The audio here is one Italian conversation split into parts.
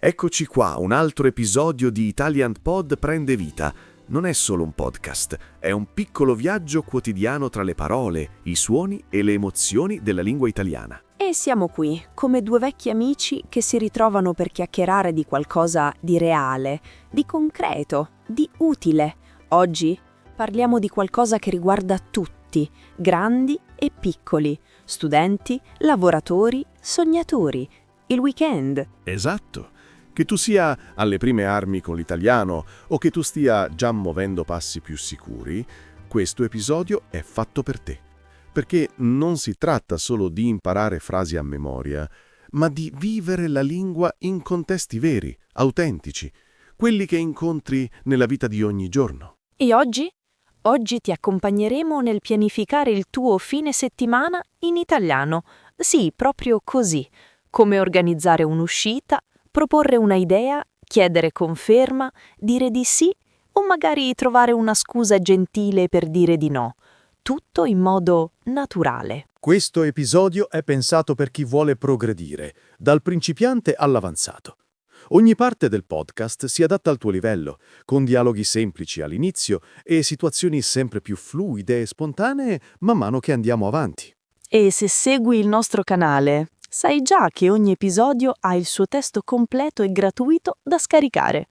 Eccoci qua, un altro episodio di Italian Pod prende vita. Non è solo un podcast, è un piccolo viaggio quotidiano tra le parole, i suoni e le emozioni della lingua italiana. E siamo qui, come due vecchi amici che si ritrovano per chiacchierare di qualcosa di reale, di concreto, di utile. Oggi parliamo di qualcosa che riguarda tutti, grandi e piccoli, studenti, lavoratori, sognatori, il weekend. Esatto. Che tu sia alle prime armi con l'italiano o che tu stia già muovendo passi più sicuri, questo episodio è fatto per te. Perché non si tratta solo di imparare frasi a memoria, ma di vivere la lingua in contesti veri, autentici, quelli che incontri nella vita di ogni giorno. E oggi? Oggi ti accompagneremo nel pianificare il tuo fine settimana in italiano. Sì, proprio così. Come organizzare un'uscita, proporre una idea, chiedere conferma, dire di sì o magari trovare una scusa gentile per dire di no. Tutto in modo naturale. Questo episodio è pensato per chi vuole progredire, dal principiante all'avanzato. Ogni parte del podcast si adatta al tuo livello, con dialoghi semplici all'inizio e situazioni sempre più fluide e spontanee man mano che andiamo avanti. E se segui il nostro canale, sai già che ogni episodio ha il suo testo completo e gratuito da scaricare.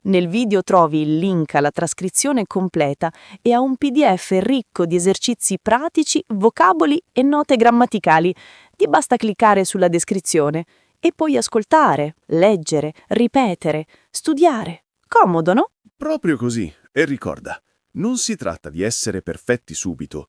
Nel video trovi il link alla trascrizione completa e a un PDF ricco di esercizi pratici, vocaboli e note grammaticali. Ti basta cliccare sulla descrizione e puoi ascoltare, leggere, ripetere, studiare. Comodo, no? Proprio così. E ricorda, non si tratta di essere perfetti subito.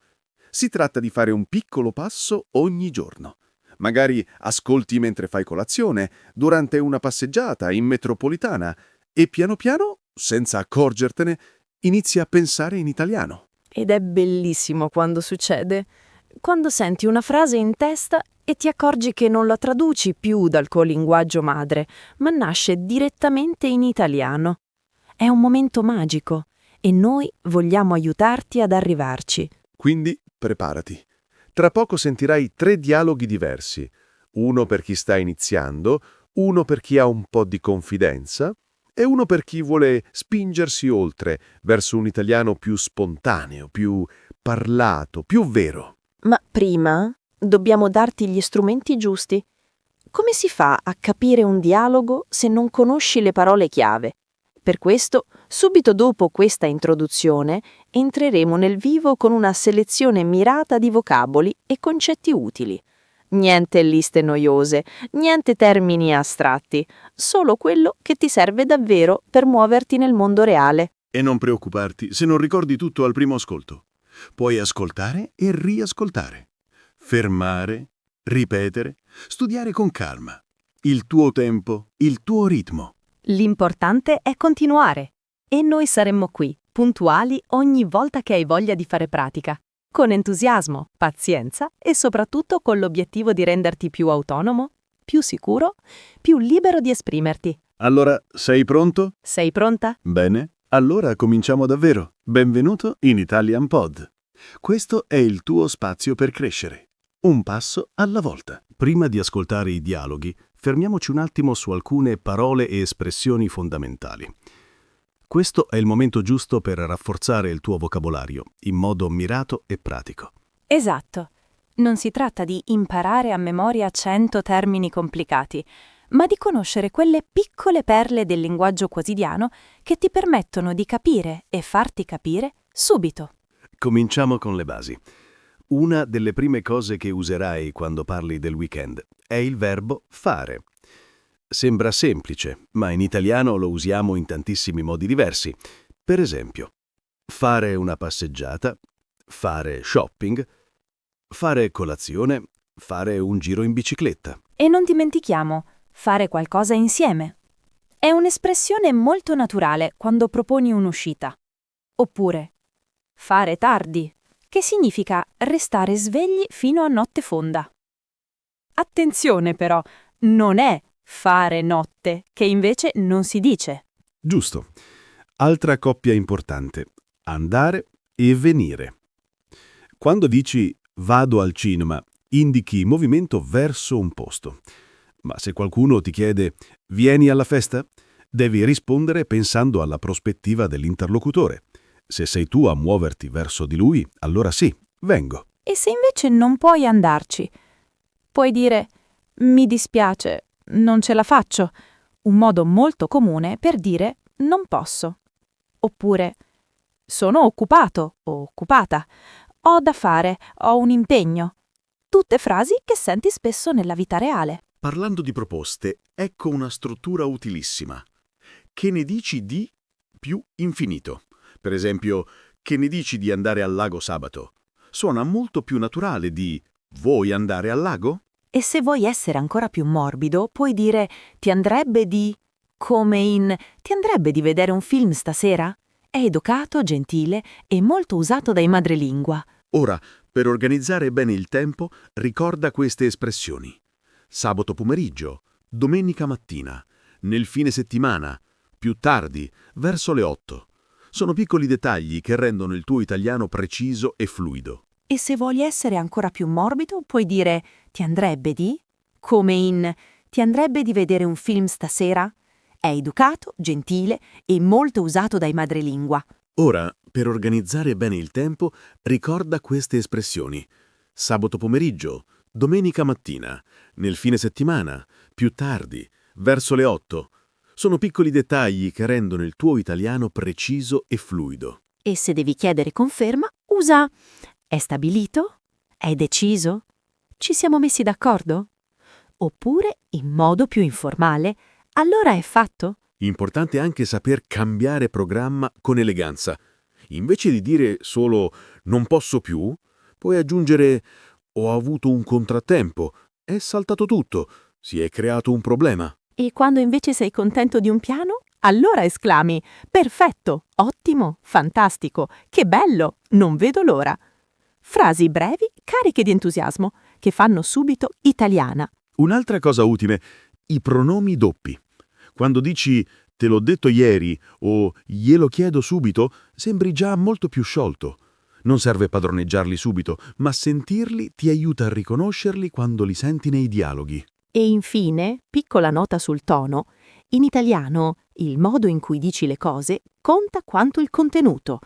Si tratta di fare un piccolo passo ogni giorno. Magari ascolti mentre fai colazione, durante una passeggiata in metropolitana e piano piano, senza accorgertene, inizi a pensare in italiano. Ed è bellissimo quando succede. Quando senti una frase in testa e ti accorgi che non la traduci più dal tuo linguaggio madre, ma nasce direttamente in italiano. È un momento magico e noi vogliamo aiutarti ad arrivarci. Quindi preparati. Tra poco sentirai 3 dialoghi diversi. Uno per chi sta iniziando, uno per chi ha un po' di confidenza e uno per chi vuole spingersi oltre, verso un italiano più spontaneo, più parlato, più vero. Ma prima dobbiamo darti gli strumenti giusti. Come si fa a capire un dialogo se non conosci le parole chiave? Per questo, subito dopo questa introduzione, entreremo nel vivo con una selezione mirata di vocaboli e concetti utili. Niente liste noiose, niente termini astratti, solo quello che ti serve davvero per muoverti nel mondo reale. E non preoccuparti se non ricordi tutto al primo ascolto. Puoi ascoltare e riascoltare. Fermare, ripetere, studiare con calma. Il tuo tempo, il tuo ritmo. L'importante è continuare. E noi saremmo qui, puntuali ogni volta che hai voglia di fare pratica. Con entusiasmo, pazienza e soprattutto con l'obiettivo di renderti più autonomo, più sicuro, più libero di esprimerti. Allora, sei pronto? Sei pronta? Bene, allora cominciamo davvero. Benvenuto in Italian Pod. Questo è il tuo spazio per crescere. Un passo alla volta. Prima di ascoltare i dialoghi, fermiamoci un attimo su alcune parole e espressioni fondamentali. Questo è il momento giusto per rafforzare il tuo vocabolario, in modo mirato e pratico. Esatto. Non si tratta di imparare a memoria 100 termini complicati, ma di conoscere quelle piccole perle del linguaggio quotidiano che ti permettono di capire e farti capire subito. Cominciamo con le basi. Una delle prime cose che userai quando parli del weekend è il verbo fare. Sembra semplice, ma in italiano lo usiamo in tantissimi modi diversi. Per esempio, fare una passeggiata, fare shopping, fare colazione, fare un giro in bicicletta. E non dimentichiamo, fare qualcosa insieme. È un'espressione molto naturale quando proponi un'uscita. Oppure, fare tardi, che significa restare svegli fino a notte fonda. Attenzione però, non è fare notte, che invece non si dice. Giusto. Altra coppia importante. Andare e venire. Quando dici vado al cinema, indichi movimento verso un posto. Ma se qualcuno ti chiede «Vieni alla festa?», devi rispondere pensando alla prospettiva dell'interlocutore. Se sei tu a muoverti verso di lui, allora sì, vengo. E se invece non puoi andarci? Puoi dire «Mi dispiace, non ce la faccio», un modo molto comune per dire «non posso». Oppure «sono occupato o occupata», «ho da fare, ho un impegno». Tutte frasi che senti spesso nella vita reale. Parlando di proposte, ecco una struttura utilissima. Che ne dici di più infinito? Per esempio, che ne dici di andare al lago sabato? Suona molto più naturale di vuoi andare al lago? E se vuoi essere ancora più morbido, puoi dire «ti andrebbe di...» come in «ti andrebbe di vedere un film stasera?» È educato, gentile e molto usato dai madrelingua. Ora, per organizzare bene il tempo, ricorda queste espressioni. Sabato pomeriggio, domenica mattina, nel fine settimana, più tardi, verso le 8. Sono piccoli dettagli che rendono il tuo italiano preciso e fluido. E se vuoi essere ancora più morbido, puoi dire «ti andrebbe di?» come in «ti andrebbe di vedere un film stasera?» È educato, gentile e molto usato dai madrelingua. Ora, per organizzare bene il tempo, ricorda queste espressioni. Sabato pomeriggio, domenica mattina, nel fine settimana, più tardi, verso le 8. Sono piccoli dettagli che rendono il tuo italiano preciso e fluido. E se devi chiedere conferma, usa «è stabilito?» «È deciso?» «Ci siamo messi d'accordo?» Oppure, in modo più informale, «allora è fatto?» Importante anche saper cambiare programma con eleganza. Invece di dire solo «non posso più», puoi aggiungere «ho avuto un contrattempo», «è saltato tutto», «si è creato un problema». E quando invece sei contento di un piano, allora esclami «perfetto, ottimo, fantastico, che bello, non vedo l'ora». Frasi brevi, cariche di entusiasmo, che fanno subito italiana. Un'altra cosa utile, i pronomi doppi. Quando dici «te l'ho detto ieri» o «glielo chiedo subito», sembri già molto più sciolto. Non serve padroneggiarli subito, ma sentirli ti aiuta a riconoscerli quando li senti nei dialoghi. E infine, piccola nota sul tono, in italiano il modo in cui dici le cose conta quanto il contenuto.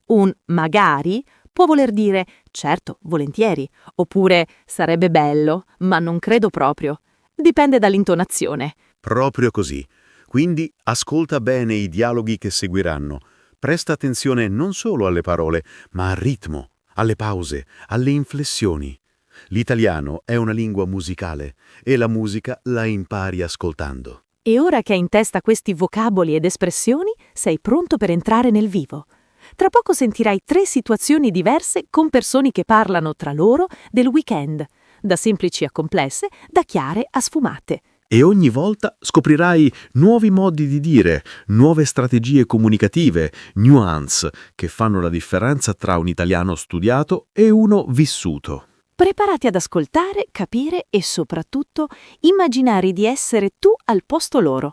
Un magari può voler dire certo, volentieri, oppure sarebbe bello, ma non credo proprio. Dipende dall'intonazione. Proprio così. Quindi ascolta bene i dialoghi che seguiranno. Presta attenzione non solo alle parole, ma al ritmo, alle pause, alle inflessioni. L'italiano è una lingua musicale e la musica la impari ascoltando. E ora che hai in testa questi vocaboli ed espressioni, sei pronto per entrare nel vivo. Tra poco sentirai 3 situazioni diverse con persone che parlano tra loro del weekend, da semplici a complesse, da chiare a sfumate. E ogni volta scoprirai nuovi modi di dire, nuove strategie comunicative, nuance, che fanno la differenza tra un italiano studiato e uno vissuto. Preparati ad ascoltare, capire e soprattutto immaginare di essere tu al posto loro.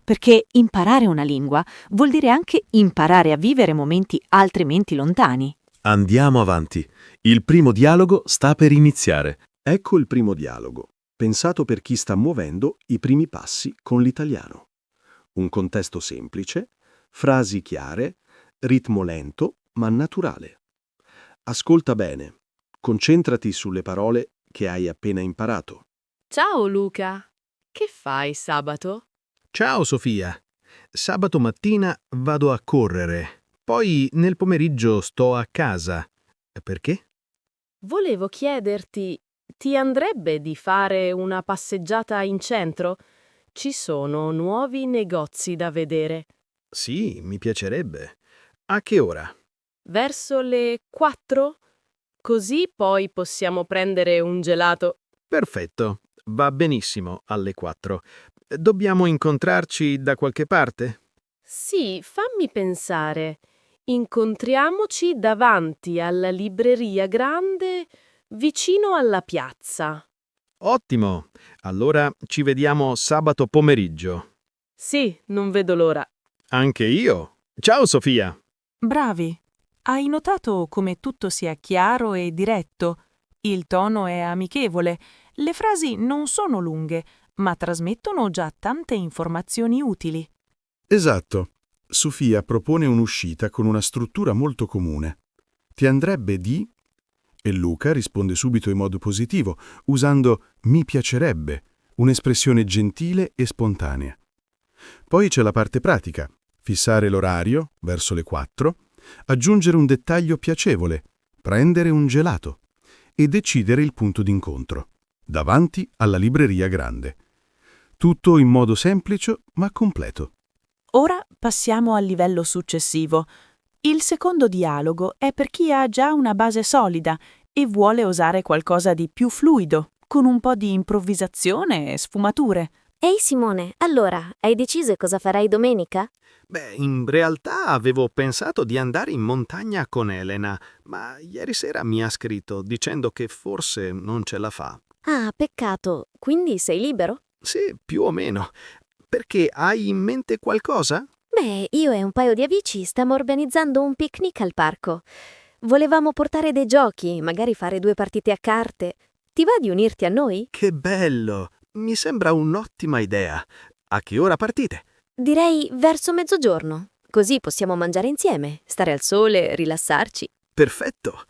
Perché imparare una lingua vuol dire anche imparare a vivere momenti altrimenti lontani. Andiamo avanti. Il primo dialogo sta per iniziare. Ecco il primo dialogo, pensato per chi sta muovendo i primi passi con l'italiano. Un contesto semplice, frasi chiare, ritmo lento ma naturale. Ascolta bene, concentrati sulle parole che hai appena imparato. Ciao Luca, che fai sabato? Ciao Sofia. Sabato mattina vado a correre, poi nel pomeriggio sto a casa. Perché? Volevo chiederti, ti andrebbe di fare una passeggiata in centro? Ci sono nuovi negozi da vedere. Sì, mi piacerebbe. A che ora? Verso le 4? Così poi possiamo prendere un gelato. Perfetto, va benissimo alle 4. Dobbiamo incontrarci da qualche parte? Sì, fammi pensare. Incontriamoci davanti alla libreria grande, vicino alla piazza. Ottimo, allora ci vediamo sabato pomeriggio. Sì, non vedo l'ora. Anche io. Ciao Sofia. Bravi. Hai notato come tutto sia chiaro e diretto? Il tono è amichevole, le frasi non sono lunghe, ma trasmettono già tante informazioni utili. Esatto. Sofia propone un'uscita con una struttura molto comune. Ti andrebbe di... E Luca risponde subito in modo positivo, usando mi piacerebbe, un'espressione gentile e spontanea. Poi c'è la parte pratica, fissare l'orario, verso le 4, aggiungere un dettaglio piacevole, prendere un gelato e decidere il punto d'incontro, davanti alla libreria grande. Tutto in modo semplice ma completo. Ora passiamo al livello successivo. Il secondo dialogo è per chi ha già una base solida e vuole osare qualcosa di più fluido, con un po' di improvvisazione e sfumature. Ehi Simone, allora, hai deciso cosa farai domenica? Beh, in realtà avevo pensato di andare in montagna con Elena, ma ieri sera mi ha scritto dicendo che forse non ce la fa. Ah, peccato. Quindi sei libero? Sì, più o meno. Perché hai in mente qualcosa? Beh, io e un paio di amici stiamo organizzando un picnic al parco. Volevamo portare dei giochi, magari fare 2 partite a carte. Ti va di unirti a noi? Che bello! Mi sembra un'ottima idea. A che ora partite? Direi verso mezzogiorno. Così possiamo mangiare insieme, stare al sole, rilassarci. Perfetto.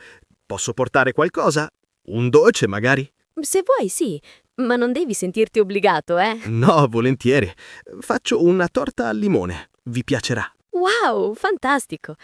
Posso portare qualcosa? Un dolce, magari? Se vuoi, sì, ma non devi sentirti obbligato, eh? No, volentieri. Faccio una torta al limone. Vi piacerà. Wow, fantastico!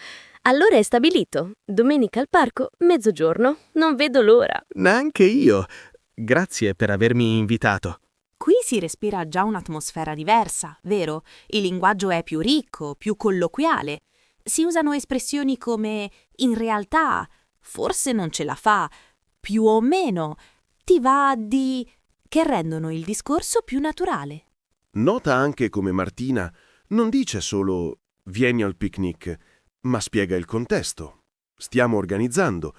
Allora è stabilito. Domenica al parco, mezzogiorno. Non vedo l'ora. Neanche io. Grazie per avermi invitato. Qui si respira già un'atmosfera diversa, vero? Il linguaggio è più ricco, più colloquiale. Si usano espressioni come in realtà, forse non ce la fa, più o meno, ti va di... che rendono il discorso più naturale. Nota anche come Martina non dice solo «vieni al picnic», ma spiega il contesto. Stiamo organizzando.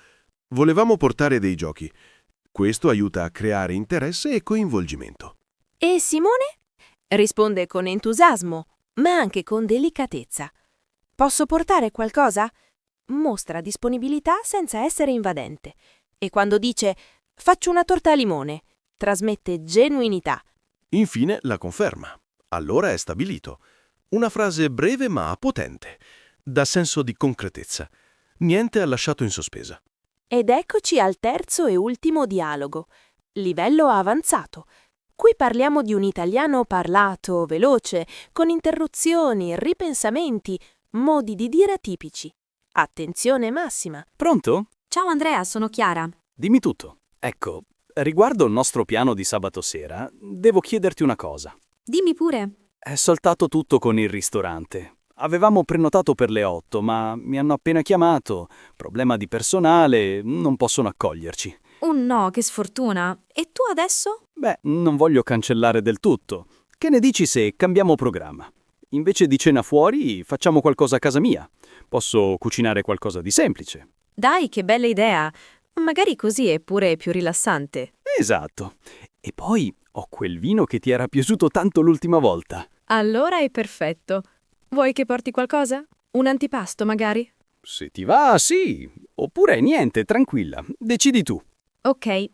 Volevamo portare dei giochi. Questo aiuta a creare interesse e coinvolgimento. E Simone? Risponde con entusiasmo, ma anche con delicatezza. Posso portare qualcosa? Mostra disponibilità senza essere invadente. E quando dice faccio una torta a limone, trasmette genuinità. Infine la conferma. Allora è stabilito. Una frase breve ma potente. Dà senso di concretezza. Niente è lasciato in sospesa. Ed eccoci al terzo e ultimo dialogo. Livello avanzato. Qui parliamo di un italiano parlato, veloce, con interruzioni, ripensamenti, modi di dire atipici. Attenzione massima. Pronto? Ciao Andrea, sono Chiara. Dimmi tutto. Ecco, riguardo il nostro piano di sabato sera, devo chiederti una cosa. Dimmi pure. È saltato tutto con il ristorante. Avevamo prenotato per le 8, ma mi hanno appena chiamato. Problema di personale, non possono accoglierci. Oh no, che sfortuna. E tu adesso? Beh, non voglio cancellare del tutto. Che ne dici se cambiamo programma? Invece di cena fuori, facciamo qualcosa a casa mia. Posso cucinare qualcosa di semplice. Dai, che bella idea. Magari così è pure più rilassante. Esatto. E poi ho quel vino che ti era piaciuto tanto l'ultima volta. Allora è perfetto. Vuoi che porti qualcosa? Un antipasto, magari? Se ti va, sì. Oppure niente, tranquilla. Decidi tu. Ok,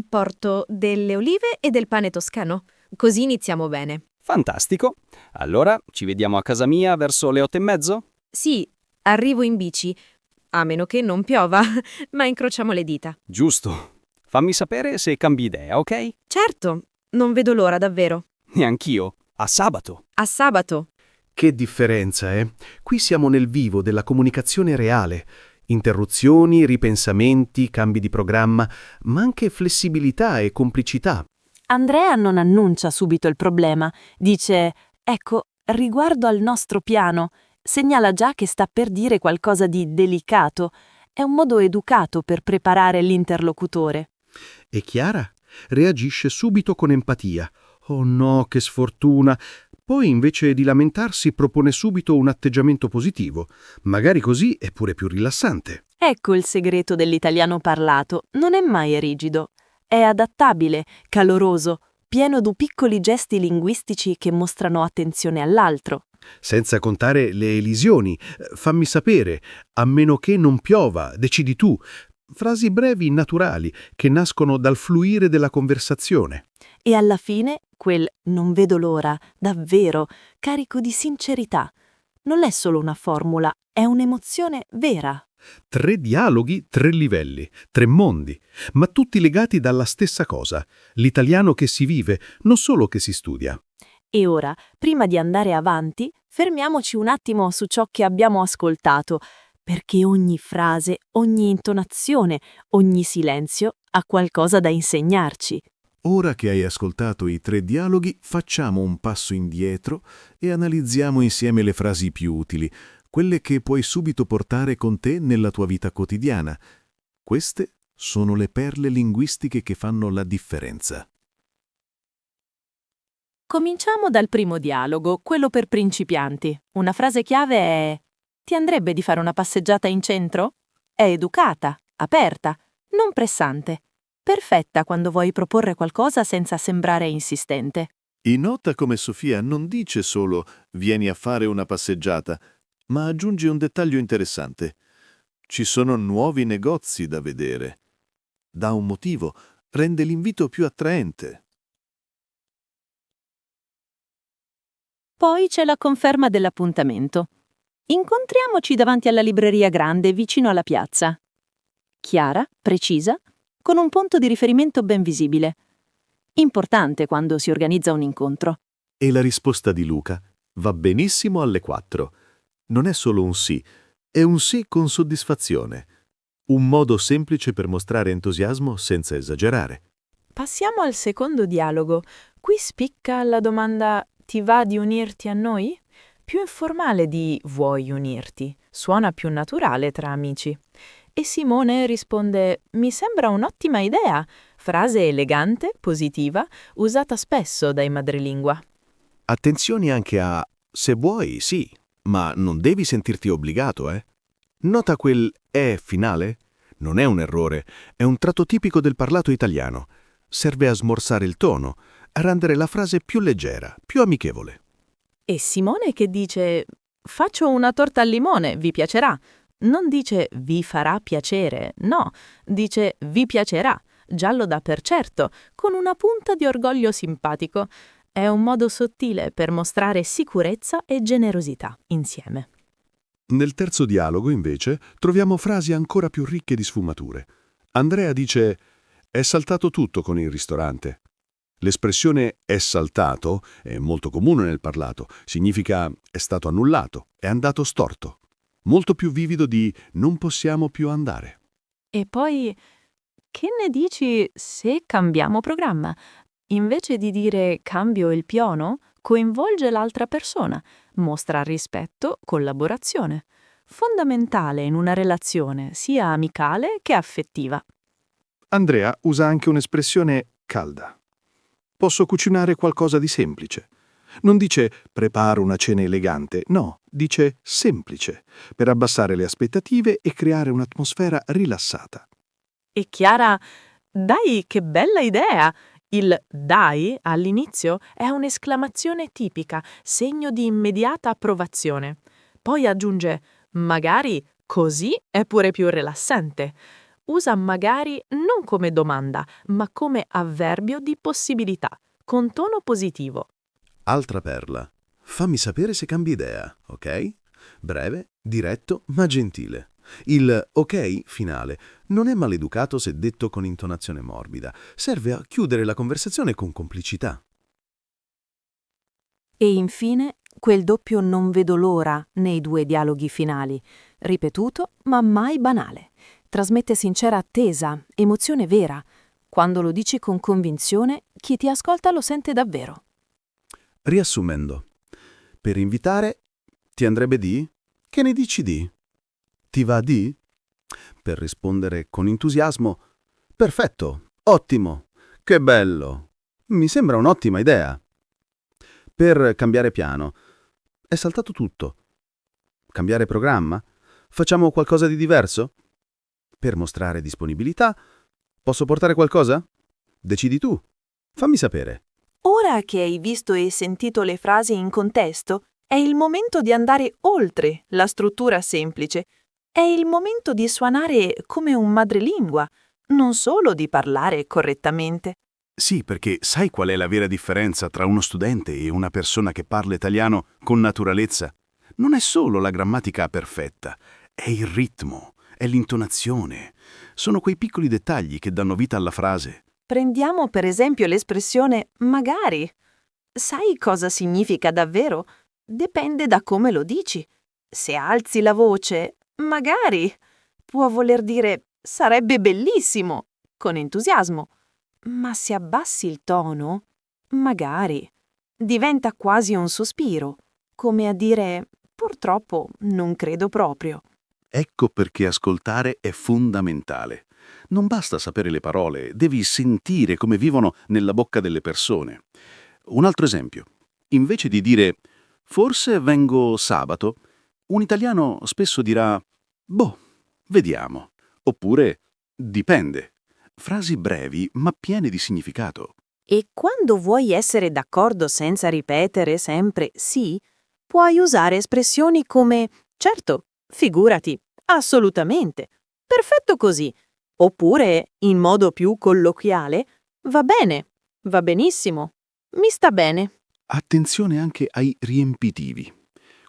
porto delle olive e del pane toscano. Così iniziamo bene. Fantastico. Allora, ci vediamo a casa mia verso le 8:30? Sì, arrivo in bici. A meno che non piova, ma incrociamo le dita. Giusto. Fammi sapere se cambi idea, ok? Certo, non vedo l'ora davvero. Neanch'io. A sabato. A sabato. Che differenza, eh? Qui siamo nel vivo della comunicazione reale. Interruzioni, ripensamenti, cambi di programma, ma anche flessibilità e complicità. Andrea non annuncia subito il problema. Dice, ecco, riguardo al nostro piano, segnala già che sta per dire qualcosa di delicato. È un modo educato per preparare l'interlocutore. E Chiara reagisce subito con empatia. Oh no, che sfortuna! Poi invece di lamentarsi propone subito un atteggiamento positivo. Magari così è pure più rilassante. Ecco il segreto dell'italiano parlato. Non è mai rigido. È adattabile, caloroso, pieno di piccoli gesti linguistici che mostrano attenzione all'altro. Senza contare le elisioni. Fammi sapere, a meno che non piova, decidi tu. Frasi brevi naturali, che nascono dal fluire della conversazione. E alla fine quel non vedo l'ora, davvero, carico di sincerità. Non è solo una formula, è un'emozione vera. 3 dialoghi, 3 livelli, 3 mondi, ma tutti legati dalla stessa cosa, l'italiano che si vive, non solo che si studia. E ora, prima di andare avanti, fermiamoci un attimo su ciò che abbiamo ascoltato, perché ogni frase, ogni intonazione, ogni silenzio ha qualcosa da insegnarci. Ora che hai ascoltato i 3 dialoghi, facciamo un passo indietro e analizziamo insieme le frasi più utili, quelle che puoi subito portare con te nella tua vita quotidiana. Queste sono le perle linguistiche che fanno la differenza. Cominciamo dal primo dialogo, quello per principianti. Una frase chiave è: ti andrebbe di fare una passeggiata in centro? È educata, aperta, non pressante. Perfetta quando vuoi proporre qualcosa senza sembrare insistente. E nota come Sofia non dice solo «vieni a fare una passeggiata», ma aggiunge un dettaglio interessante. Ci sono nuovi negozi da vedere. Dà un motivo, rende l'invito più attraente. Poi c'è la conferma dell'appuntamento. Incontriamoci davanti alla libreria grande vicino alla piazza. Chiara, precisa, con un punto di riferimento ben visibile. Importante quando si organizza un incontro. E la risposta di Luca va benissimo alle 4. Non è solo un sì, è un sì con soddisfazione. Un modo semplice per mostrare entusiasmo senza esagerare. Passiamo al secondo dialogo. Qui spicca la domanda «ti va di unirti a noi?» Più informale di «vuoi unirti?» Suona più naturale tra amici. E Simone risponde «mi sembra un'ottima idea», frase elegante, positiva, usata spesso dai madrelingua. Attenzione anche a «se vuoi, sì, ma non devi sentirti obbligato, eh». Nota quel «è» finale? Non è un errore, è un tratto tipico del parlato italiano. Serve a smorzare il tono, a rendere la frase più leggera, più amichevole. E Simone che dice «faccio una torta al limone, vi piacerà?» Non dice «vi farà piacere», no, dice «vi piacerà», già lo dà per certo, con una punta di orgoglio simpatico. È un modo sottile per mostrare sicurezza e generosità insieme. Nel terzo dialogo, invece, troviamo frasi ancora più ricche di sfumature. Andrea dice «è saltato tutto con il ristorante». L'espressione «è saltato» è molto comune nel parlato, significa «è stato annullato», «è andato storto». Molto più vivido di «non possiamo più andare». E poi, che ne dici se cambiamo programma? Invece di dire cambio il piano, coinvolge l'altra persona, mostra rispetto, collaborazione. Fondamentale in una relazione sia amicale che affettiva. Andrea usa anche un'espressione calda. Posso cucinare qualcosa di semplice. Non dice preparo una cena elegante, no, dice semplice, per abbassare le aspettative e creare un'atmosfera rilassata. E Chiara, dai, che bella idea! Il dai all'inizio è un'esclamazione tipica, segno di immediata approvazione. Poi aggiunge magari così è pure più rilassante. Usa magari non come domanda, ma come avverbio di possibilità, con tono positivo. Altra perla. Fammi sapere se cambi idea, ok? Breve, diretto, ma gentile. Il ok finale non è maleducato se detto con intonazione morbida. Serve a chiudere la conversazione con complicità. E infine, quel doppio non vedo l'ora nei 2 dialoghi finali, ripetuto ma mai banale. Trasmette sincera attesa, emozione vera. Quando lo dici con convinzione, chi ti ascolta lo sente davvero. Riassumendo, per invitare, ti andrebbe di? Che ne dici di? Ti va di? Per rispondere con entusiasmo, perfetto, ottimo, che bello, mi sembra un'ottima idea. Per cambiare piano, è saltato tutto. Cambiare programma? Facciamo qualcosa di diverso? Per mostrare disponibilità, posso portare qualcosa? Decidi tu, fammi sapere. Ora che hai visto e sentito le frasi in contesto, è il momento di andare oltre la struttura semplice. È il momento di suonare come un madrelingua, non solo di parlare correttamente. Sì, perché sai qual è la vera differenza tra uno studente e una persona che parla italiano con naturalezza? Non è solo la grammatica perfetta, è il ritmo, è l'intonazione. Sono quei piccoli dettagli che danno vita alla frase. Prendiamo per esempio l'espressione magari. Sai cosa significa davvero? Dipende da come lo dici. Se alzi la voce, magari, può voler dire sarebbe bellissimo, con entusiasmo. Ma se abbassi il tono, magari, diventa quasi un sospiro, come a dire purtroppo non credo proprio. Ecco perché ascoltare è fondamentale. Non basta sapere le parole, devi sentire come vivono nella bocca delle persone. Un altro esempio. Invece di dire «forse vengo sabato», un italiano spesso dirà «boh, vediamo», oppure «dipende». Frasi brevi ma piene di significato. E quando vuoi essere d'accordo senza ripetere sempre sì, puoi usare espressioni come certo, figurati, assolutamente, perfetto così, oppure, in modo più colloquiale, va bene, va benissimo, mi sta bene. Attenzione anche ai riempitivi,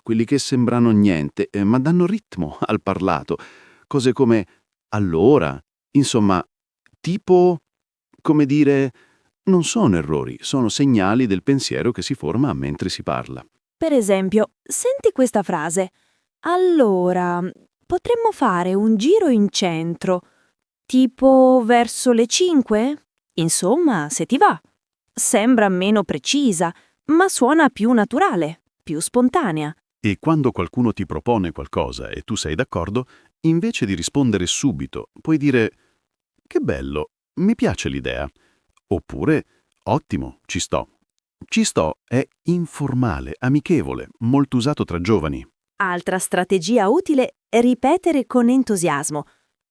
quelli che sembrano niente, ma danno ritmo al parlato. Cose come allora, insomma, tipo, come dire, non sono errori, sono segnali del pensiero che si forma mentre si parla. Per esempio, senti questa frase. Allora, potremmo fare un giro in centro, tipo verso le 5? Insomma, se ti va. Sembra meno precisa, ma suona più naturale, più spontanea. E quando qualcuno ti propone qualcosa e tu sei d'accordo, invece di rispondere subito, puoi dire «Che bello, mi piace l'idea». Oppure «Ottimo, ci sto». Ci sto è informale, amichevole, molto usato tra giovani. Altra strategia utile è ripetere con entusiasmo.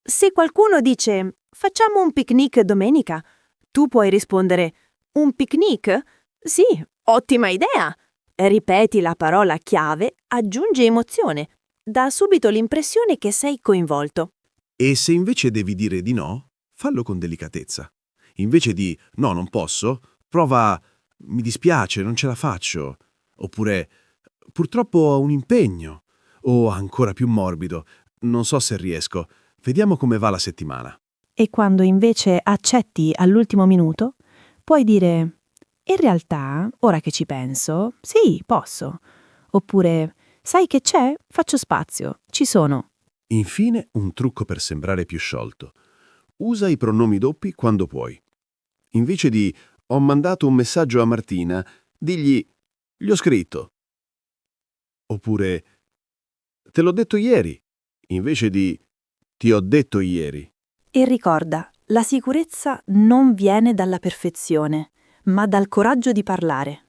Se qualcuno dice «facciamo un picnic domenica», tu puoi rispondere «un picnic? Sì, ottima idea!». Ripeti la parola chiave, aggiungi emozione, dà subito l'impressione che sei coinvolto. E se invece devi dire di no, fallo con delicatezza. Invece di «no, non posso», prova «mi dispiace, non ce la faccio», oppure «purtroppo ho un impegno», o ancora più morbido «non so se riesco, vediamo come va la settimana». E quando invece accetti all'ultimo minuto, puoi dire in realtà, ora che ci penso, sì, posso. Oppure sai che c'è? Faccio spazio, ci sono. Infine, un trucco per sembrare più sciolto. Usa i pronomi doppi quando puoi. Invece di «ho mandato un messaggio a Martina», digli «gli ho scritto». Oppure «te l'ho detto ieri», invece di «ti ho detto ieri». E ricorda, la sicurezza non viene dalla perfezione, ma dal coraggio di parlare.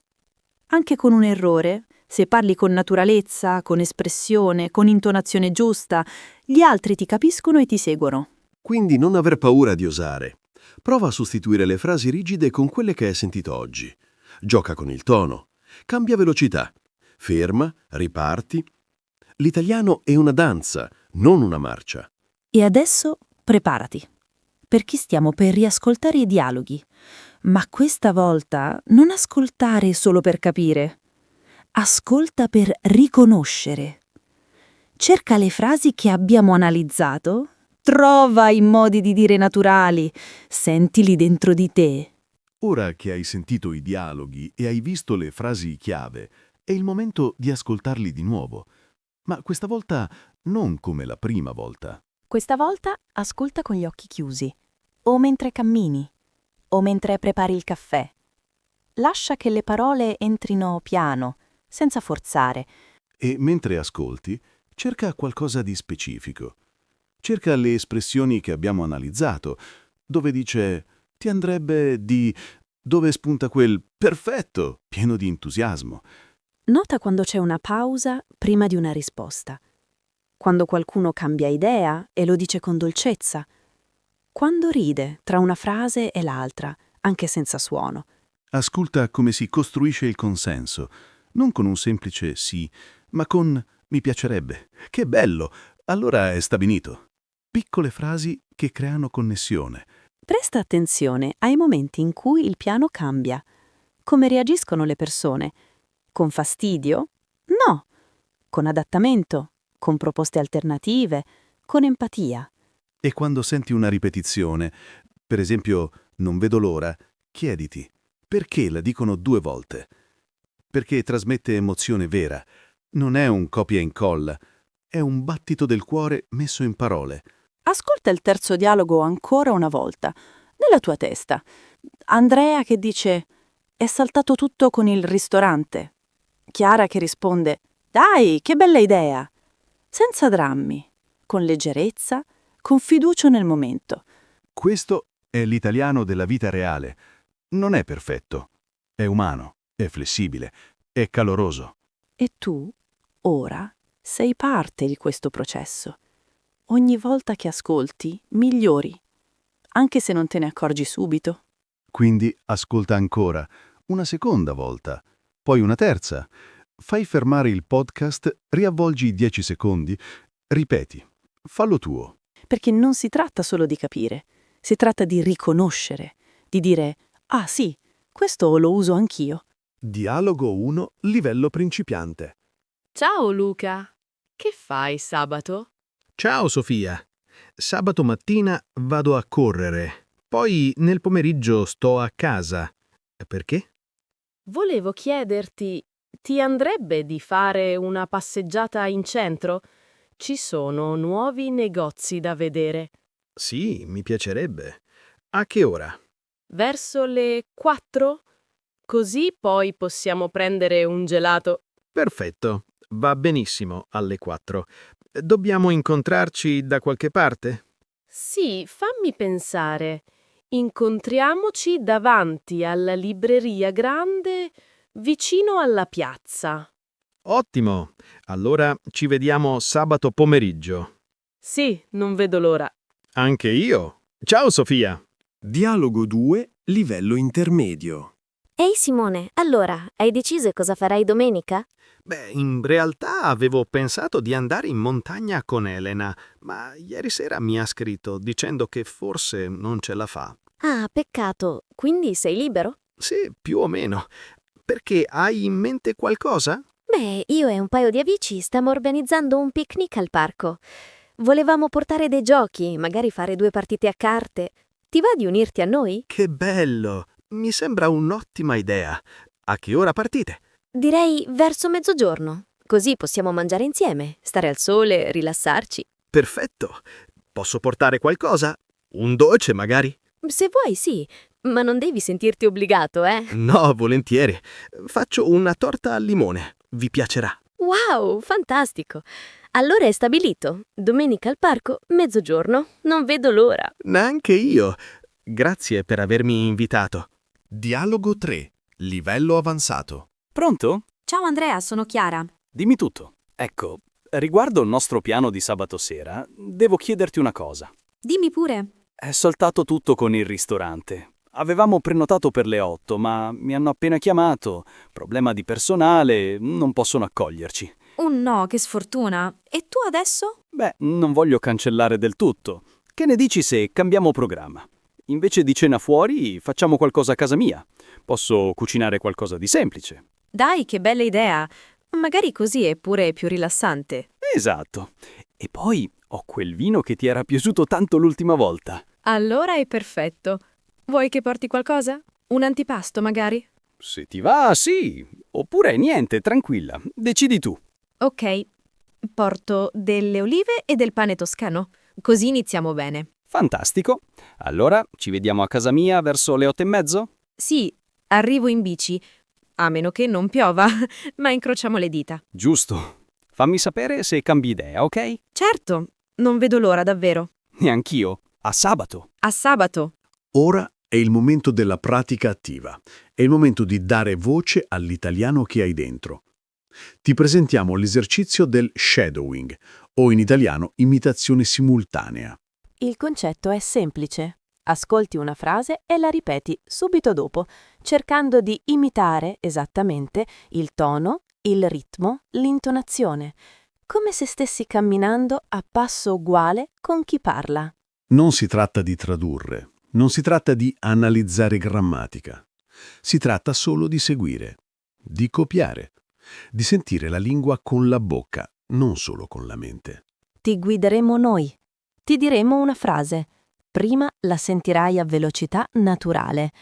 Anche con un errore, se parli con naturalezza, con espressione, con intonazione giusta, gli altri ti capiscono e ti seguono. Quindi non aver paura di osare. Prova a sostituire le frasi rigide con quelle che hai sentito oggi. Gioca con il tono. Cambia velocità. Ferma, riparti. L'italiano è una danza, non una marcia. E adesso preparati, perché stiamo per riascoltare i dialoghi. Ma questa volta non ascoltare solo per capire. Ascolta per riconoscere. Cerca le frasi che abbiamo analizzato, trova i modi di dire naturali, sentili dentro di te. Ora che hai sentito i dialoghi e hai visto le frasi chiave, è il momento di ascoltarli di nuovo. Ma questa volta non come la prima volta. Questa volta ascolta con gli occhi chiusi, o mentre cammini, o mentre prepari il caffè. Lascia che le parole entrino piano, senza forzare. E mentre ascolti, cerca qualcosa di specifico. Cerca le espressioni che abbiamo analizzato, dove dice «ti andrebbe di», dove spunta quel «perfetto», pieno di entusiasmo. Nota quando c'è una pausa prima di una risposta. Quando qualcuno cambia idea e lo dice con dolcezza. Quando ride tra una frase e l'altra, anche senza suono. Ascolta come si costruisce il consenso, non con un semplice sì, ma con «mi piacerebbe», «che bello», Allora è stabilito. Piccole frasi che creano connessione. Presta attenzione ai momenti in cui il piano cambia. Come reagiscono le persone? Con fastidio? No. Con adattamento, con proposte alternative, con empatia. E quando senti una ripetizione, per esempio non vedo l'ora, chiediti perché la dicono 2 volte. Perché trasmette emozione vera. Non è un copia e incolla, è un battito del cuore messo in parole. Ascolta il terzo dialogo ancora una volta, nella tua testa. Andrea che dice: «È saltato tutto con il ristorante». Chiara che risponde: «Dai, che bella idea!» Senza drammi, con leggerezza, con fiducia nel momento. Questo è l'italiano della vita reale. Non è perfetto, è umano, è flessibile, è caloroso. E tu, ora, sei parte di questo processo. Ogni volta che ascolti, migliori, anche se non te ne accorgi subito. Quindi ascolta ancora, una seconda volta, poi una terza. Fai fermare il podcast, riavvolgi 10 secondi, ripeti, fallo tuo. Perché non si tratta solo di capire, si tratta di riconoscere, di dire: «Ah sì, questo lo uso anch'io». Dialogo 1, livello principiante. Ciao Luca, che fai sabato? Ciao Sofia. Sabato mattina vado a correre, poi nel pomeriggio sto a casa. Perché? Volevo chiederti, ti andrebbe di fare una passeggiata in centro? Ci sono nuovi negozi da vedere. Sì, mi piacerebbe. A che ora? Verso le 4? Così poi possiamo prendere un gelato. Perfetto, va benissimo alle 4. Dobbiamo incontrarci da qualche parte? Sì, fammi pensare. Incontriamoci davanti alla libreria grande, vicino alla piazza. Ottimo, allora ci vediamo sabato pomeriggio. Sì, non vedo l'ora. Anche io. Ciao Sofia. Dialogo 2, livello intermedio. Ehi Simone, allora, hai deciso cosa farai domenica? Beh, in realtà avevo pensato di andare in montagna con Elena, ma ieri sera mi ha scritto dicendo che forse non ce la fa. Ah, peccato. Quindi sei libero? Sì, più o meno. Perché hai in mente qualcosa? Beh, io e un paio di amici stiamo organizzando un picnic al parco. Volevamo portare dei giochi, magari fare 2 partite a carte. Ti va di unirti a noi? Che bello! Mi sembra un'ottima idea. A che ora partite? Direi verso mezzogiorno. Così possiamo mangiare insieme, stare al sole, rilassarci. Perfetto. Posso portare qualcosa? Un dolce, magari? Se vuoi, sì, ma non devi sentirti obbligato, eh? No, volentieri. Faccio una torta al limone. Vi piacerà. Wow, fantastico! Allora è stabilito. Domenica al parco, mezzogiorno. Non vedo l'ora. Neanche io. Grazie per avermi invitato. Dialogo 3, livello avanzato. Pronto? Ciao Andrea, sono Chiara. Dimmi tutto. Ecco, riguardo il nostro piano di sabato sera, devo chiederti una cosa. Dimmi pure. È saltato tutto con il ristorante. Avevamo prenotato per le 8, ma mi hanno appena chiamato. Problema di personale, non possono accoglierci. Oh no, che sfortuna. E tu adesso? Beh, non voglio cancellare del tutto. Che ne dici se cambiamo programma? Invece di cena fuori, facciamo qualcosa a casa mia. Posso cucinare qualcosa di semplice. Dai, che bella idea. Magari così è pure più rilassante. Esatto. E poi ho quel vino che ti era piaciuto tanto l'ultima volta. Allora è perfetto. Vuoi che porti qualcosa? Un antipasto, magari? Se ti va, sì. Oppure niente, tranquilla. Decidi tu. Ok, porto delle olive e del pane toscano. Così iniziamo bene. Fantastico. Allora, ci vediamo a casa mia verso le 8:30? Sì, arrivo in bici. A meno che non piova, ma incrociamo le dita. Giusto. Fammi sapere se cambi idea, ok? Certo, non vedo l'ora davvero. Neanch'io. A sabato. A sabato. Ora è il momento della pratica attiva. È il momento di dare voce all'italiano che hai dentro. Ti presentiamo l'esercizio del shadowing, o in italiano imitazione simultanea. Il concetto è semplice. Ascolti una frase e la ripeti subito dopo, cercando di imitare esattamente il tono, il ritmo, l'intonazione. come se stessi camminando a passo uguale con chi parla. Non si tratta di tradurre, non si tratta di analizzare grammatica. Si tratta solo di seguire, di copiare, di sentire la lingua con la bocca, non solo con la mente. Ti guideremo noi. Ti diremo una frase. Prima la sentirai a velocità naturale.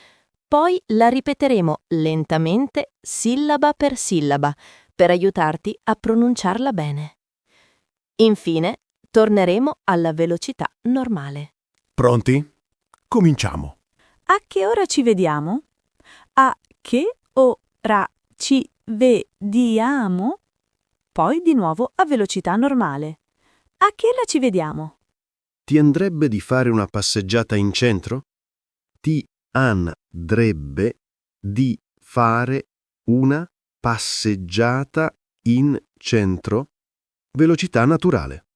Poi la ripeteremo lentamente, sillaba per sillaba, per aiutarti a pronunciarla bene. Infine, torneremo alla velocità normale. Pronti? Cominciamo. A che ora ci vediamo? A che ora ci vediamo? Poi di nuovo a velocità normale. A che ora ci vediamo? Ti andrebbe di fare una passeggiata in centro? Ti andrebbe di fare una passeggiata in centro? Velocità naturale.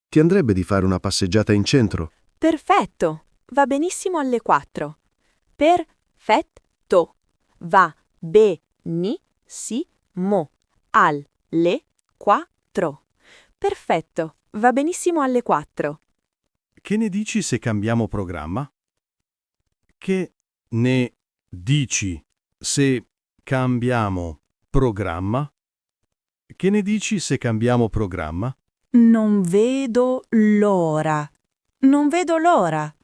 Ti andrebbe di fare una passeggiata in centro? Perfetto, va benissimo alle 4. Perfetto, va benissimo alle 4. Perfetto, va benissimo alle 4. Che ne dici se cambiamo programma? Che ne dici se cambiamo programma? Che ne dici se cambiamo programma? Non vedo l'ora. Non vedo l'ora.